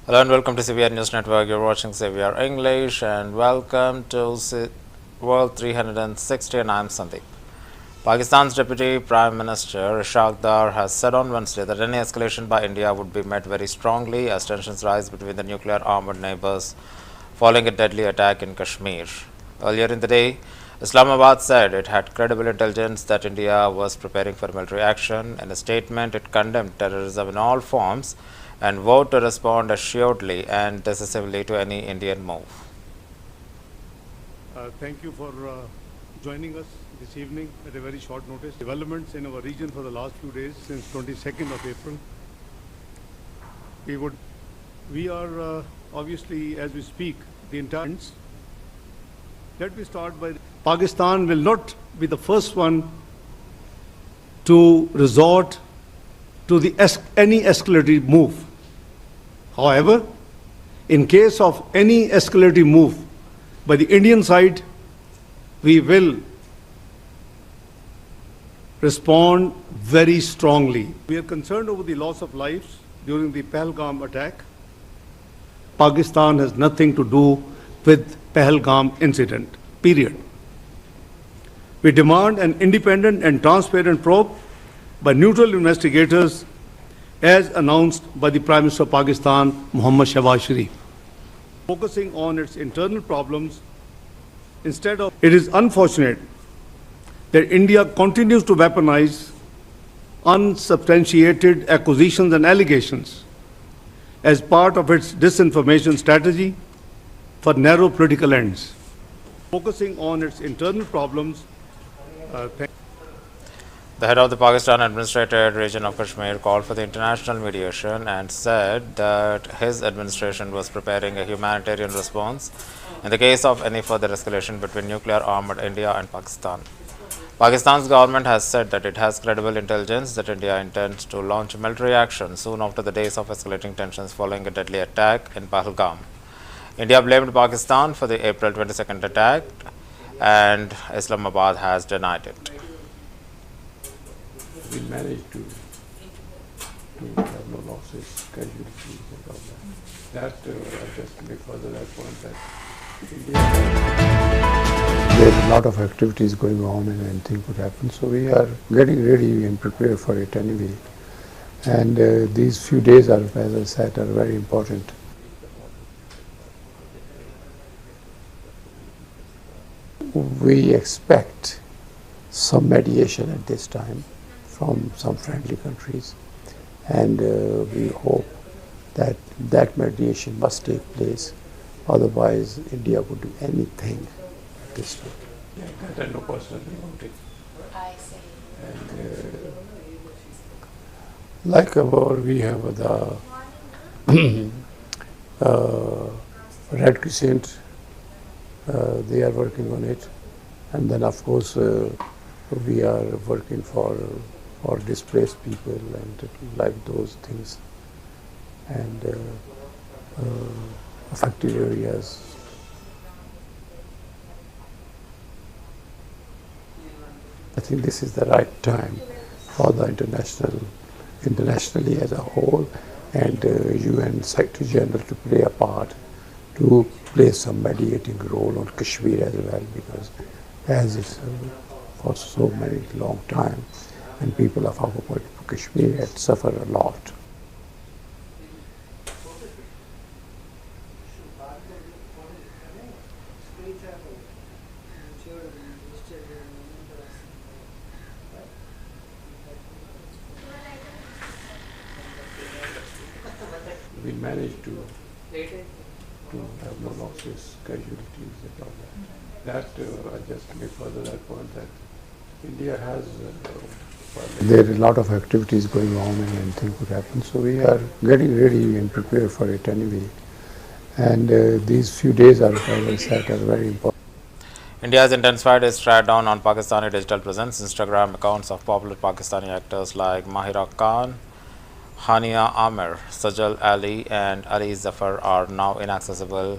Hello and welcome to CVR News Network. You're watching CVR English and welcome to World 360 and I'm Sandeep. Pakistan's Deputy Prime Minister Ishaq Dar has said on Wednesday that any escalation by India would be met very strongly as tensions rise between the nuclear armed neighbors following a deadly attack in Kashmir. Earlier in the day, Islamabad said it had credible intelligence that India was preparing for military action. In a statement, it condemned terrorism in all forms and vowed to respond assuredly and decisively to any Indian move. Thank you for joining us this evening at a very short notice. Developments in our region for the last few days since 22nd of April. We are obviously, as we speak, the entire. Let me start by Pakistan will not be the first one to resort to any escalatory move. However, in case of any escalatory move by the Indian side, we will respond very strongly. We are concerned over the loss of lives during the Pahalgam attack. Pakistan has nothing to do with Pahalgam incident, period. We demand an independent and transparent probe by neutral investigators as announced by the Prime Minister of Pakistan, Muhammad Shahbaz Sharif. Focusing on its internal problems instead of. It is unfortunate that India continues to weaponize unsubstantiated accusations and allegations as part of its disinformation strategy for narrow political ends. Focusing on its internal problems. The head of the Pakistan administrated region of Kashmir called for the international mediation and said that his administration was preparing a humanitarian response in the case of any further escalation between nuclear armed India and Pakistan. Pakistan's government has said that it has credible intelligence that India intends to launch military action soon after the days of escalating tensions following a deadly attack in Pahalgam. India blamed Pakistan for the April 22nd attack and Islamabad has denied it. We managed to have no losses, casualties and all that. Just to make further that point that there are a lot of activities going on and anything could happen. So we are getting ready and prepared for it anyway. And these few days are, as I said, are very important. We expect some mediation at this time from some friendly countries, and we hope that that mediation must take place, otherwise India would do anything at this time. Yeah, I know personally about it. I see. And like we have the Red Crescent, they are working on it, and then of course we are working for displaced people and like those things, and affected areas. I think this is the right time for the internationally as a whole, and UN Secretary General to play a part, to play some mediating role on Kashmir as well, because as it's for so many long time, and people of our Kashmir had suffered a lot. We managed to have no losses, casualties and all that. I just make further that point that India has there are a lot of activities going on and anything could happen. So we are getting ready and prepared for it anyway. And these few days are, as I said, are very important. India has intensified its crackdown on Pakistani digital presence. Instagram accounts of popular Pakistani actors like Mahira Khan, Hania Amer, Sajal Ali and Ali Zafar are now inaccessible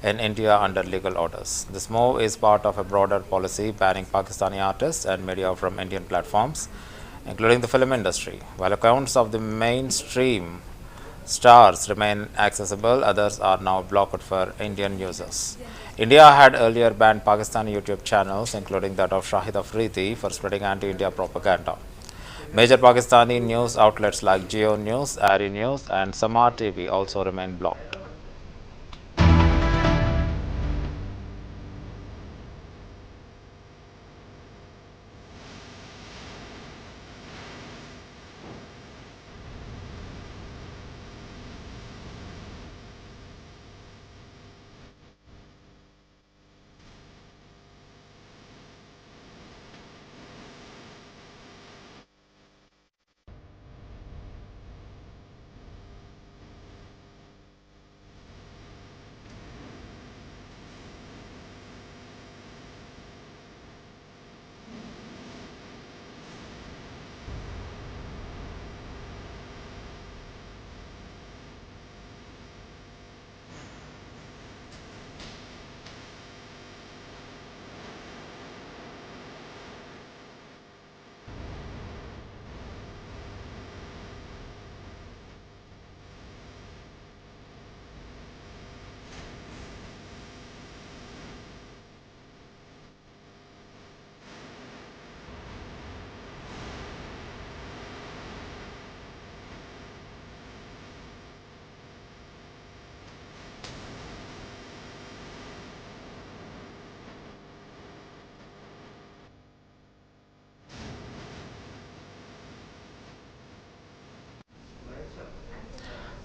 in India under legal orders. This move is part of a broader policy banning Pakistani artists and media from Indian platforms, including the film industry. While accounts of the mainstream stars remain accessible, others are now blocked for Indian users. India had earlier banned Pakistani YouTube channels, including that of Shahid Afridi, for spreading anti-India propaganda. Major Pakistani news outlets like Geo News, Ari News, and Samar TV also remain blocked.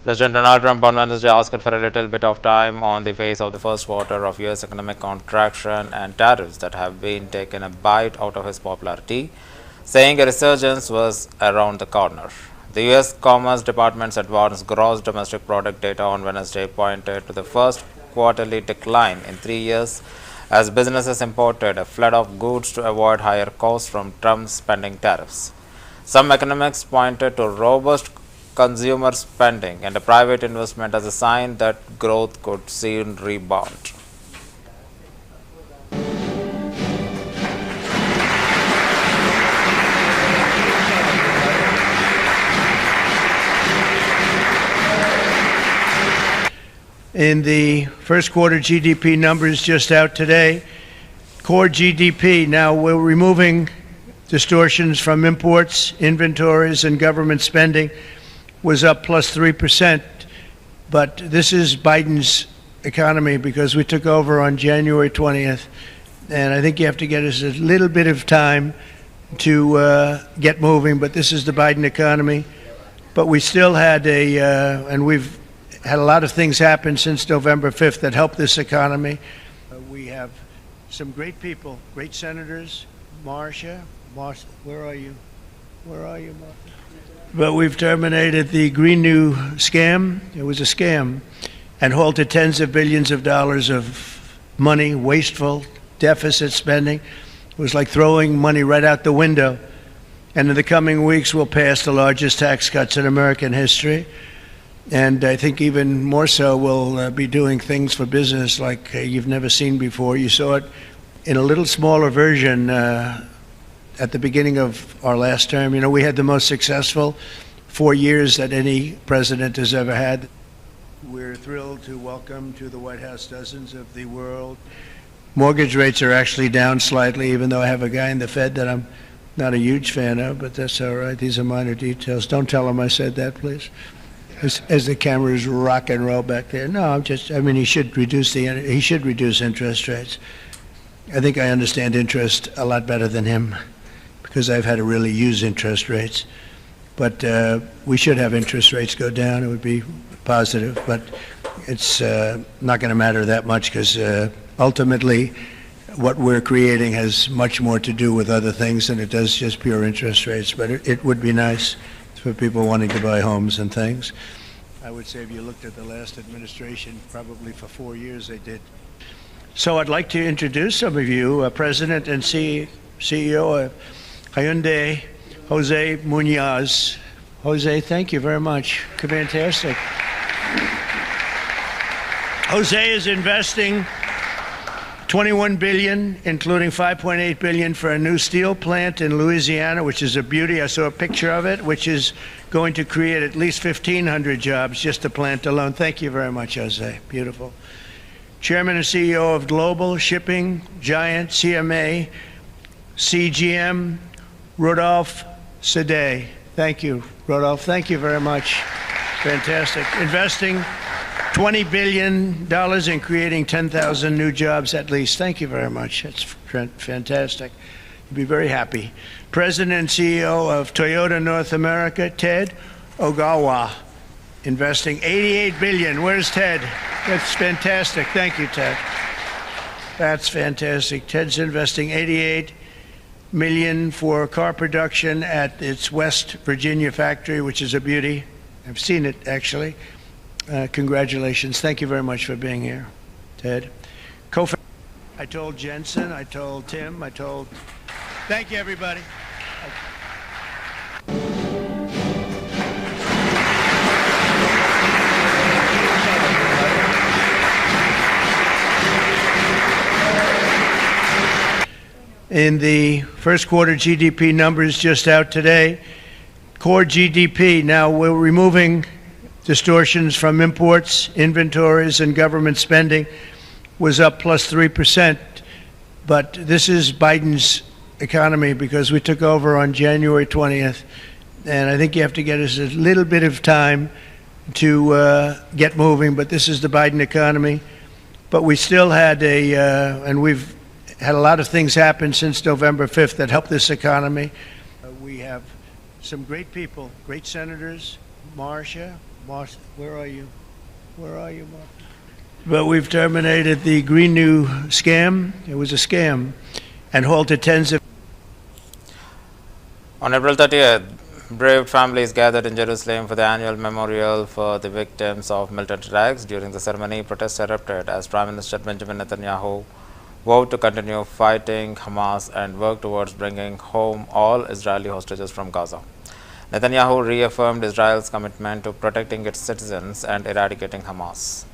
President Donald Trump on Wednesday asked for a little bit of time on the face of the first quarter of U.S. economic contraction and tariffs that have been taken a bite out of his popularity, saying a resurgence was around the corner. The U.S. Commerce Department's advanced gross domestic product data on Wednesday pointed to the first quarterly decline in 3 years as businesses imported a flood of goods to avoid higher costs from Trump's spending tariffs. Some economists pointed to robust consumer spending and a private investment as a sign that growth could soon rebound. In the first quarter GDP numbers just out today, core GDP, now we're removing distortions from imports, inventories, and government spending, was up plus 3%. But this is Biden's economy because we took over on January 20th. And I think you have to get us a little bit of time to get moving. But this is the Biden economy. But we still had and we've had a lot of things happen since November 5th that helped this economy. We have some great people, great senators. Marcia, where are you? Where are you, Marcia? But we've terminated the Green New scam. It was a scam, and halted tens of billions of dollars of money, wasteful deficit spending. It was like throwing money right out the window. And in the coming weeks, we'll pass the largest tax cuts in American history. And I think even more so, we'll be doing things for business like you've never seen before. You saw it in a little smaller version at the beginning of our last term. You know, we had the most successful 4 years that any president has ever had. We're thrilled to welcome to the White House dozens of the world. Mortgage rates are actually down slightly, even though I have a guy in the Fed that I'm not a huge fan of, but that's all right. These are minor details. Don't tell him I said that, please. As the cameras rock and roll back there. No, I mean, he should reduce interest rates. I think I understand interest a lot better than him, because I've had to really use interest rates. But we should have interest rates go down. It would be positive, but it's not going to matter that much because ultimately what we're creating has much more to do with other things than it does just pure interest rates. But it would be nice for people wanting to buy homes and things. I would say if you looked at the last administration, probably for 4 years they did. So I'd like to introduce some of you, President and CEO of Hyundai, Jose Munoz. Jose, thank you very much. $21 billion, including $5.8 billion for a new steel plant in Louisiana, which is a beauty. I saw a picture of it, which is going to create at least 1,500 jobs, just the plant alone. Thank you very much, Jose. Beautiful. Chairman and CEO of global shipping giant CMA, CGM, Rodolphe Sade. Thank you, Rodolphe. Thank you very much. Fantastic. Investing $20 billion in creating 10,000 new jobs at least. Thank you very much. That's fantastic. You'll be very happy. President and CEO of Toyota North America, Ted Ogawa, investing $88 billion. Where's Ted? That's fantastic. Thank you, Ted. That's fantastic. Ted's investing $88 million for car production at its West Virginia factory, which is a beauty. I've seen it, actually. Congratulations. Thank you very much for being here, Ted. I told Jensen, I told Tim, thank you, everybody. In the first quarter GDP numbers just out today, core GDP, now we're removing distortions from imports, inventories, and government spending, was up plus 3%. But this is Biden's economy because we took over on January 20th. And I think you have to get us a little bit of time to get moving. But this is the Biden economy. But we still had and we've had a lot of things happen since November 5th that helped this economy. We have some great people, great senators. Marcia, where are you? Where are you, Marcia? But we've terminated the Green New scam. It was a scam, and halted tens of. On April 30th, brave families gathered in Jerusalem for the annual memorial for the victims of militant attacks. During the ceremony, protests erupted as Prime Minister Benjamin Netanyahu vowed to continue fighting Hamas and work towards bringing home all Israeli hostages from Gaza. Netanyahu reaffirmed Israel's commitment to protecting its citizens and eradicating Hamas.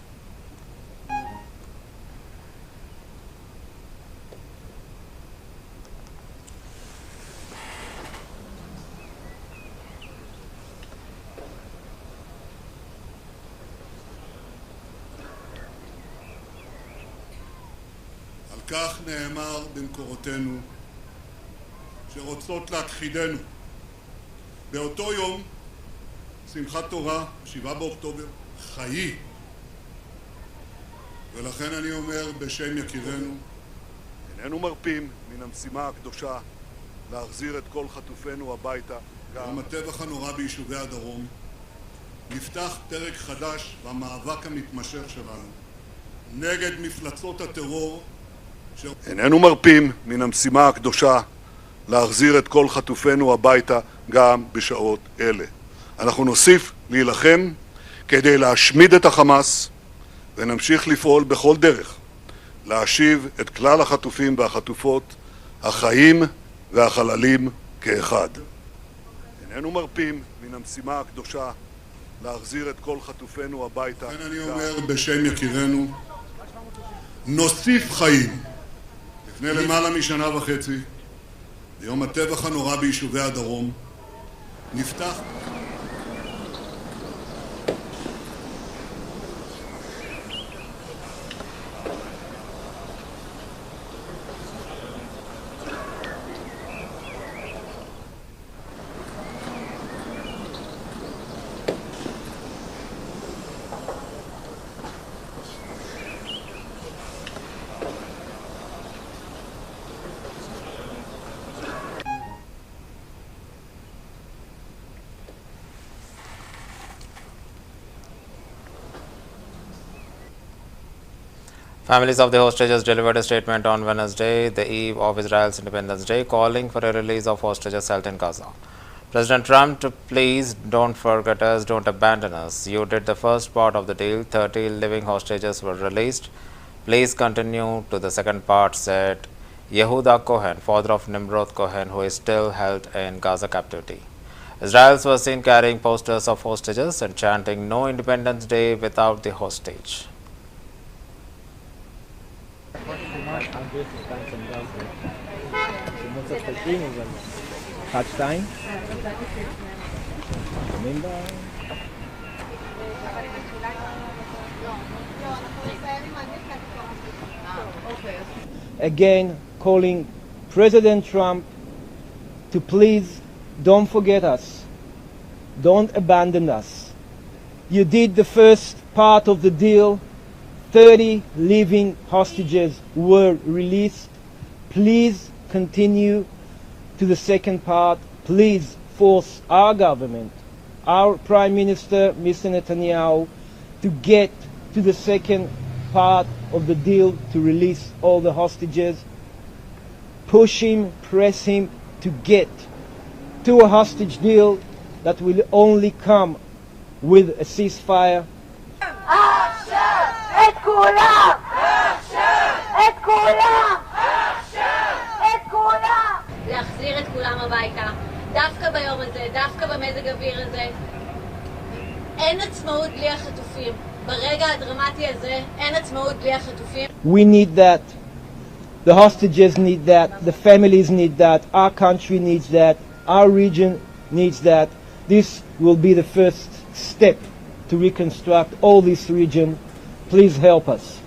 על כך נאמר במקורותינו שרוצות להכחידנו. באותו יום, שמחת תורה, 7 באוקטובר, חיי. ולכן אני אומר בשם יקירנו, איננו מרפים מן המשימה הקדושה להחזיר את כל חטופינו הביתה. גם הטבח הנורא ביישובי הדרום, נפתח פרק חדש במאבק המתמשך שלנו נגד מפלצות הטרור. איננו מרפים מן המשימה הקדושה להחזיר את כל חטופינו הביתה גם בשעות אלה. אנחנו נוסיף להילחם כדי להשמיד את החמאס ונמשיך לפעול בכל דרך להשיב את כלל החטופים והחטופות, החיים והחללים כאחד. איננו מרפים מן המשימה הקדושה להחזיר את כל חטופינו הביתה. לכן אני אומר בשם יקירנו, נוסיף חיים. לפני למעלה משנה וחצי, ביום הטבח הנורא ביישובי הדרום, נפתח Families of the hostages delivered a statement on Wednesday, the eve of Israel's Independence Day, calling for a release of hostages held in Gaza. President Trump, please don't forget us, don't abandon us. You did the first part of the deal. 30 living hostages were released. Please continue to the second part, said Yehuda Cohen, father of Nimrod Cohen, who is still held in Gaza captivity. Israelis were seen carrying posters of hostages and chanting, "No Independence Day without the hostage." אחד, שתיים. שומעים ב... Again, calling President Trump to please don't forget us. Don't abandon us. You did the first part of the deal. 30 living hostages were released. Please continue to the second part. Please force our government, our Prime Minister, Mr. Netanyahu, to get to the second part of the deal to release all the hostages. Push him, press him to get to a hostage deal that will only come with a ceasefire. עכשיו! את כולם! עכשיו! את כולם! עכשיו! את כולם! להחזיר את כולם הביתה, דווקא ביום הזה, דווקא במזג האוויר הזה. אין עצמאות בלי החטופים. ברגע הדרמטי הזה, אין עצמאות בלי החטופים. We need that. The hostages need that. The families need that. Our country needs that. Our region needs that. This will be the first step to reconstruct all this region. Please help us.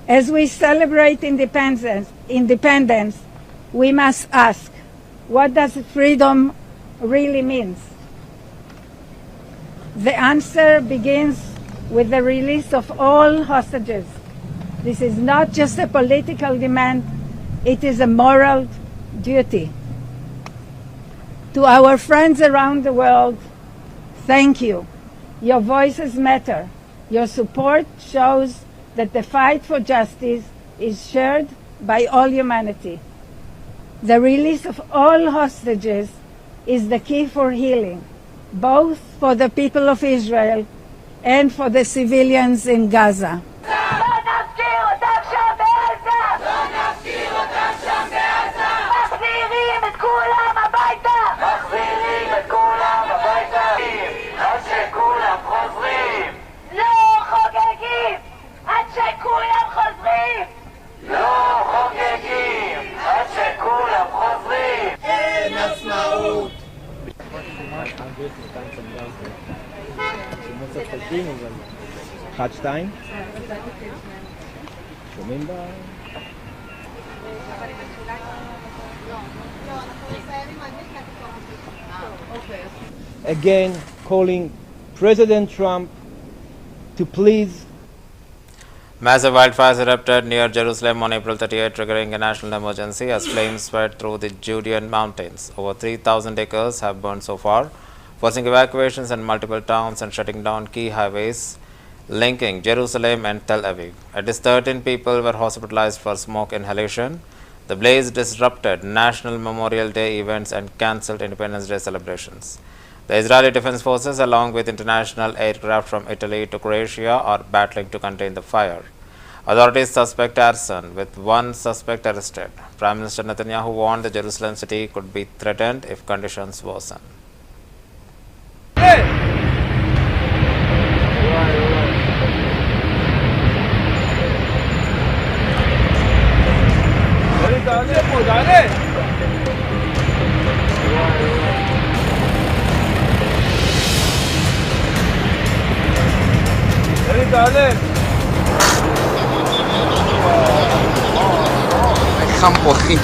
As we celebrate independence, we must ask, what does freedom really mean? The answer begins with the release of all hostages. This is not just a political demand, it is a moral duty. To our friends around the world, thank you. Your voices matter. Your support shows that the fight for justice is shared by all humanity. The release of all hostages is the key for healing, both for the people of Israel and for the civilians in Gaza. אחד, שתיים. שומעים ב... Again, calling President Trump to please. Massive wildfires erupted near Jerusalem on April 38, triggering a national emergency as flames spread through the Judean mountains. Over 3,000 acres have burned so far, forcing evacuations in multiple towns and shutting down key highways linking Jerusalem and Tel Aviv. At least 13 people were hospitalized for smoke inhalation. The blaze disrupted National Memorial Day events and cancelled Independence Day celebrations. The Israeli Defense Forces, along with international aircraft from Italy to Croatia, are battling to contain the fire. Authorities suspect arson, with one suspect arrested. Prime Minister Netanyahu warned the Jerusalem city could be threatened if conditions worsen. חם פה אחי.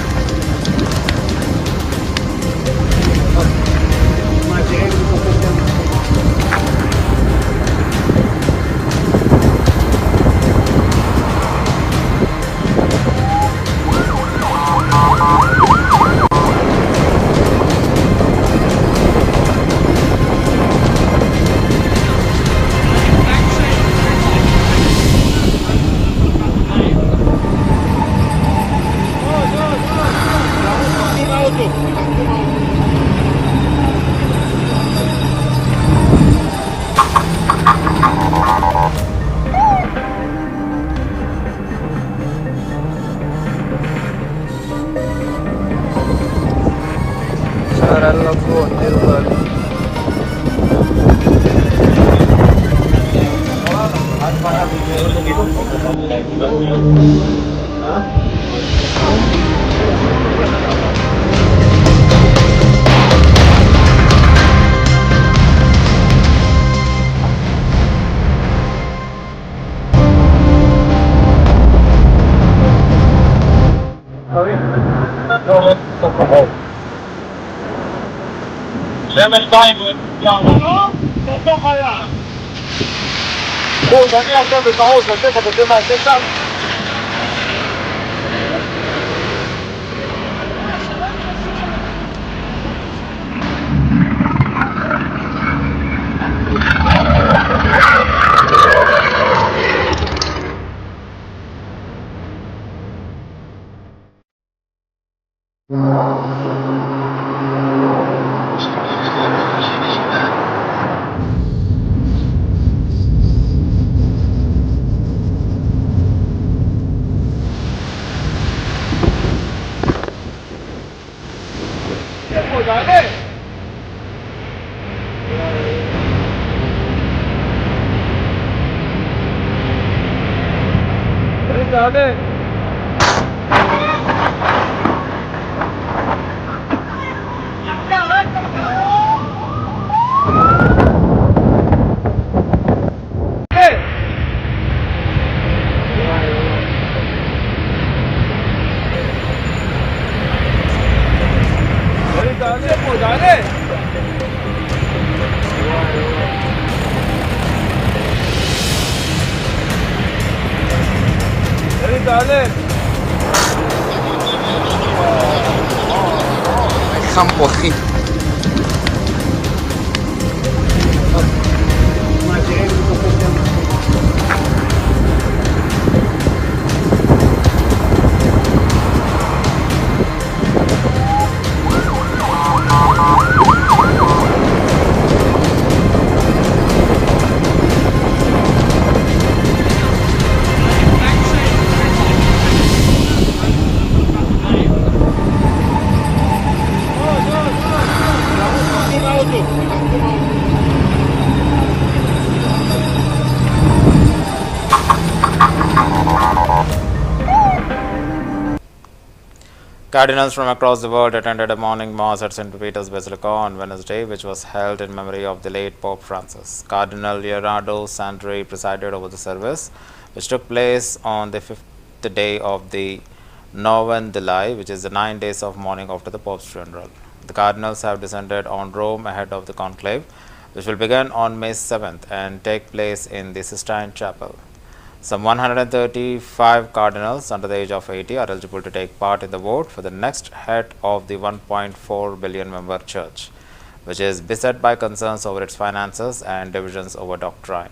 campo aquí. Cardinals from across the world attended a morning mass at St. Peter's Basilica on Wednesday, which was held in memory of the late Pope Francis. Cardinal Leonardo Sandri presided over the service, which took place on the fifth day of the Novena Delay, which is the 9 days of mourning after the Pope's funeral. The Cardinals have descended on Rome ahead of the conclave, which will begin on May 7th and take place in the Sistine Chapel. Some 135 cardinals under the age of 80 are eligible to take part in the vote for the next head of the 1.4 billion member church, which is beset by concerns over its finances and divisions over doctrine.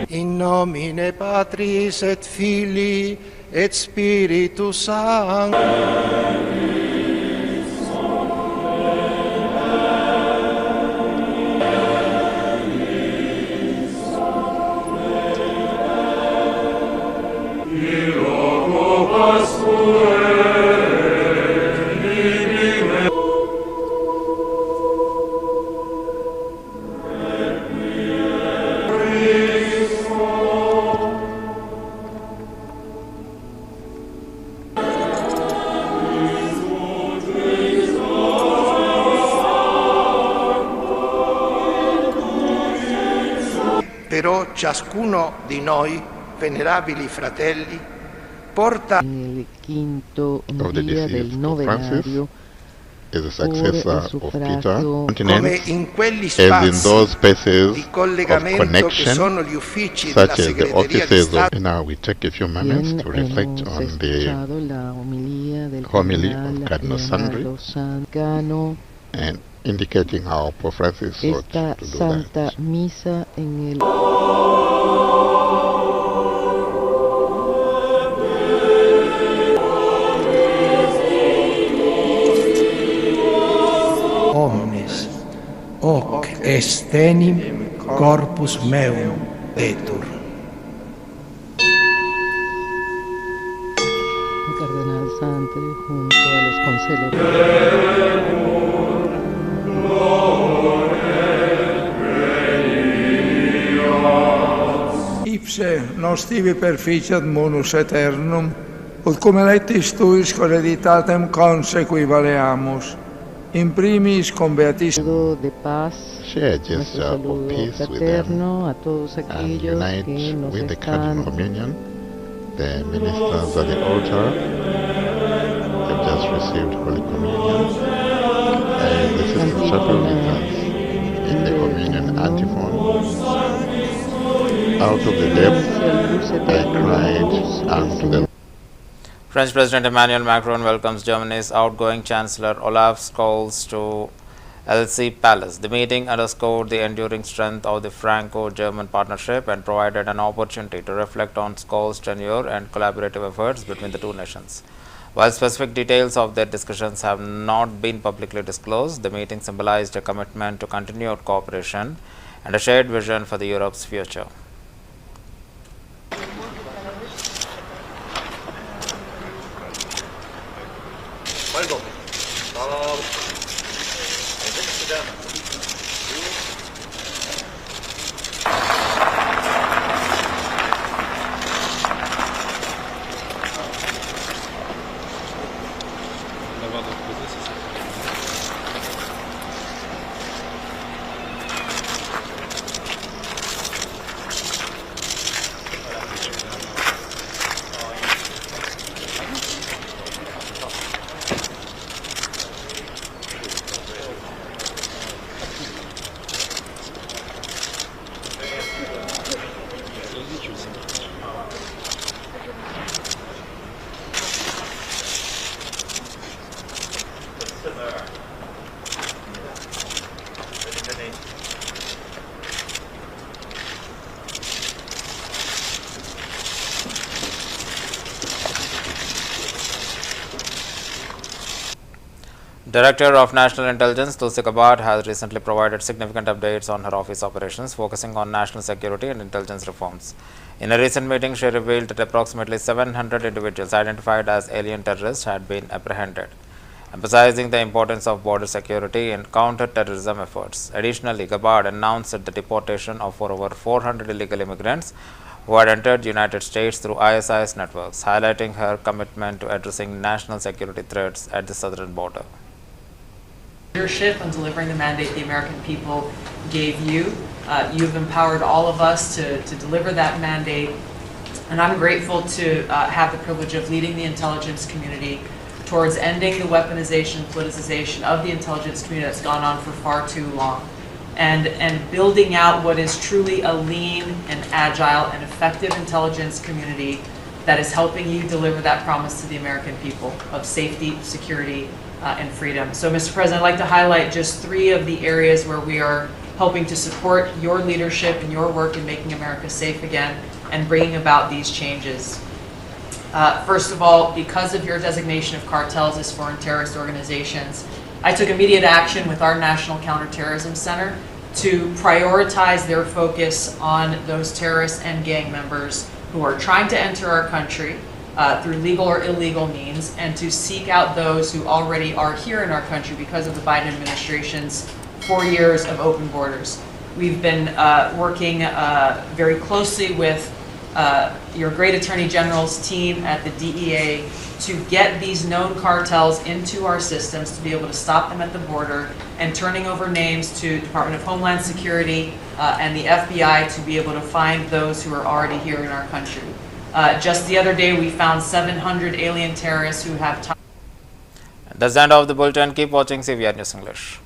In nomine Patris et Filii et Spiritus Sancti. Però ciascuno di noi, venerabili fratelli, porta nel quinto of the dia del deceased Pope Francis novenario is a successor of Peter come continent, in quegli as in spazi those spaces di of collegamento che connection, sono gli uffici della such as the segreteria di offices of. Stato. Now we take a few moments to reflect hemos on the escuchado la homilía del homily cardenal of Cardinal Sandri Leonardo Sancano, and indicating how Pope Francis sought esta to do santa that. misa en el Omnes, hoc esthenim corpus meum detur. El cardenal Santre junto a los concelebrados. Ipse nos tibi perficiat munus aeternum, ut cum electis tuis hereditatem consequi valeamus, in primis con beatissimum De paz, Share a nuestro gesture of saludo peace with them fraterno a todos and aquellos unite que nos with the Cardinal están Communion. The ministers at the altar have just received Holy Communion. The Sister Chapel leads us in the communion antiphon. Out of the depths I cried unto the French President Emmanuel Macron welcomes Germany's outgoing Chancellor Olaf Scholz to Elysee Palace. The meeting underscored the enduring strength of the Franco-German partnership and provided an opportunity to reflect on Scholz's tenure and collaborative efforts between the two nations. While specific details of their discussions have not been publicly disclosed, the meeting symbolized a commitment to continued cooperation and a shared vision for the Europe's future. Director of National Intelligence Tulsi Gabbard has recently provided significant updates on her office operations, focusing on national security and intelligence reforms. In a recent meeting, she revealed that approximately 700 individuals identified as alien terrorists had been apprehended, emphasizing the importance of border security in counter-terrorism efforts. Additionally, Gabbard announced the deportation of over 400 illegal immigrants who had entered the United States through ISIS networks, highlighting her commitment to addressing national security threats at the southern border. Leadership and delivering the mandate the American people gave you. You've empowered all of us to deliver that mandate, and I'm grateful to have the privilege of leading the intelligence community towards ending the weaponization, politicization of the intelligence community that's gone on for far too long, and building out what is truly a lean and agile and effective intelligence community that is helping you deliver that promise to the American people of safety, security, and freedom. So, Mr. President, I'd like to highlight just 3 of the areas where we are helping to support your leadership and your work in making America safe again and bringing about these changes. First of all, because of your designation of cartels as foreign terrorist organizations, I took immediate action with our National Counterterrorism Center to prioritize their focus on those terrorists and gang members who are trying to enter our country through legal or illegal means, and to seek out those who already are here in our country because of the Biden administration's 4 years of open borders. We've been working very closely with your great Attorney General's team at the DEA to get these known cartels into our systems, to be able to stop them at the border, and turning over names to Department of Homeland Security and the FBI to be able to find those who are already here in our country. Just the other day, we found 700 alien terrorists who have... That's the end of the bulletin. Keep watching CVR News English.